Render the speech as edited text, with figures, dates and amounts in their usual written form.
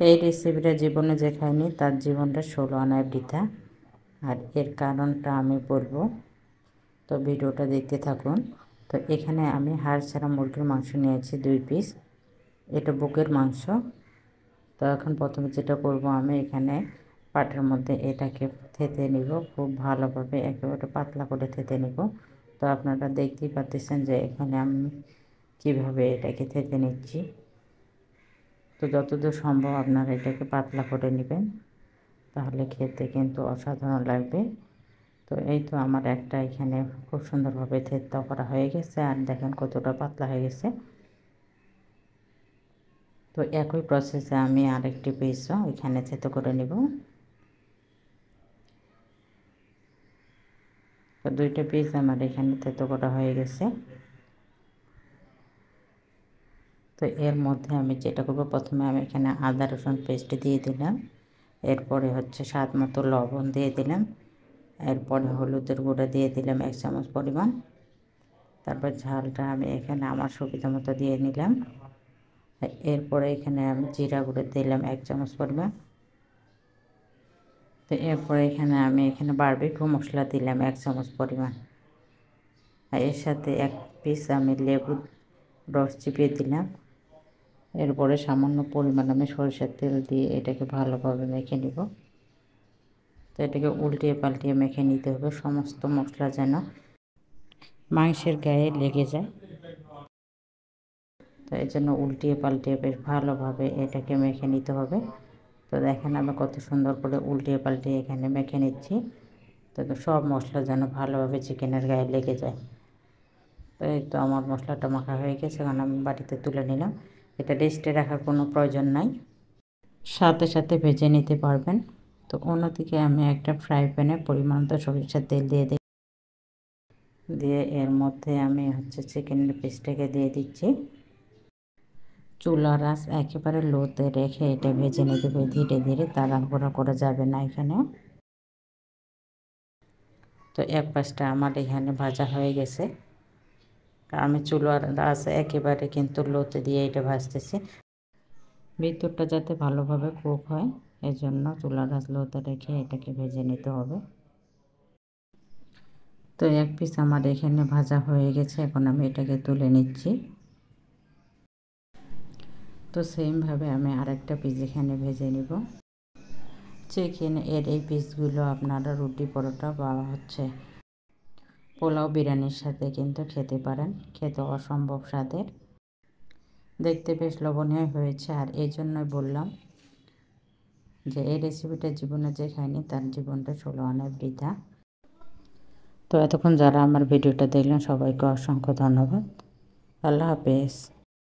এই রেসিপিটা জীবনে যে খায়নি তার জীবনটা 16 আনায় বৃথা। আর এর কারণটা আমি বলবো, তো ভিডিওটা দেখতে থাকুন। তো এখানে আমি হাড় ছাড়া মুরগির মাংস নিয়েছি 2 পিস, এটা বুকের মাংস। তো এখন প্রথমে যেটা করব, আমি এখানে পাটের মধ্যে এটাকে থেতে নিব, খুব ভালোভাবে একেবারে পাতলা করে থেতে নিব। তো আপনারা দেখতেই পাচ্ছেন যে এখানে আমি কিভাবে এটাকে থেতে নিচ্ছি। তো যতদূর সম্ভব আপনারা এটাকে পাতলা করে নেবেন, তাহলে খেতে কিন্তু অসাধারণ লাগবে। তো এই তো আমার একটা এখানে খুব সুন্দরভাবে থেতো করা হয়ে গেছে, আর দেখেন কতটা পাতলা হয়ে গেছে। তো একই প্রসেসে আমি আরেকটি পিসও এখানে থেতো করে নেব। তো 2টা পিস আমার এখানে থেতো করা হয়ে গেছে। তো এর মধ্যে আমি যেটা করব, প্রথমে আমি এখানে আদা রসুন পেস্ট দিয়ে দিলাম, এরপরে হচ্ছে স্বাদ মতো লবণ দিয়ে দিলাম, এরপরে হলুদের গুঁড়ো দিয়ে দিলাম 1 চামচ পরিমাণ। তারপর ঝালটা আমি এখানে আমার সুবিধা মতো দিয়ে নিলাম। এরপরে এখানে আমি জিরা গুঁড়ো দিলাম 1 চামচ পরিমাণ। তো এরপরে এখানে বারবিকিউ মশলা দিলাম 1 চামচ পরিমাণ। আর এর সাথে 1 পিস আমি লেবুর রস চিপিয়ে দিলাম। এরপরে সামান্য পরিমাণ আমি সরিষার তেল দিয়ে এটাকে ভালোভাবে মেখে নিব। তো এটাকে উল্টিয়ে পাল্টিয়ে মেখে নিতে হবে, সমস্ত মশলা যেন মাংসের গায়ে লেগে যায়। তো এই জন্য উল্টিয়ে পাল্টিয়ে বেশ ভালোভাবে এটাকে মেখে নিতে হবে। তো দেখেন আমি কত সুন্দর করে উল্টিয়ে পাল্টিয়ে এখানে মেখে নিচ্ছি। তো সব মশলা যেন ভালোভাবে চিকেনের গায়ে লেগে যায়। তো এই তো আমার মশলাটা মাখা হয়ে গেছে, এখন আমি বাটিতে তুলে নিলাম। এটা রেস্টে রাখার কোনো প্রয়োজন নাই, সাথে সাথে ভেজে নিতে পারবেন। তো অন্যদিকে আমি একটা ফ্রাই প্যানে পরিমাণ মতো সরিষার তেল দিয়ে এর মধ্যে আমি চিকেনের পিসটাকে দিয়ে দিচ্ছি। চুলার আঁচ একেবারে লোতে রেখে এটা ভেজে নিতে হবে ধীরে ধীরে, তাড়াহুড়ো করা যাবে না এখানে। তো এক পাশটা আমার এখানে ভাজা হয়ে গেছে, আমি চুলার আঁচ একেবারে কিন্তু লোতে দিয়ে এটা ভাজতেছি, ভিতরটা যাতে ভালোভাবে কুক হয়, এজন্য চুলার আঁচ লোতে রেখে এটাকে ভেজে নিতে হবে। তো 1 পিস আমার এখানে ভাজা হয়ে গেছে, এখন আমি এটাকে তুলে নিচ্ছি। তো সেমভাবে আমি আরেকটা পিস এখানে ভেজে নিব। চিকেন এর এই পিসগুলো আপনারা রুটি পরোটা বা পোলাও বিরিয়ানির সাথে কিন্তু খেতে পারেন, খেতে অসম্ভব স্বাদের, দেখতে বেশ লোভনীয় হয়েছে। আর এই জন্যই বললাম যে এই রেসিপিটা জীবনে যে খায়নি তার জীবনটা 16 আনায় বৃথা। তো এতক্ষণ যারা আমার ভিডিওটা দেখলেন সবাইকে অসংখ্য ধন্যবাদ। আল্লাহ হাফেজ।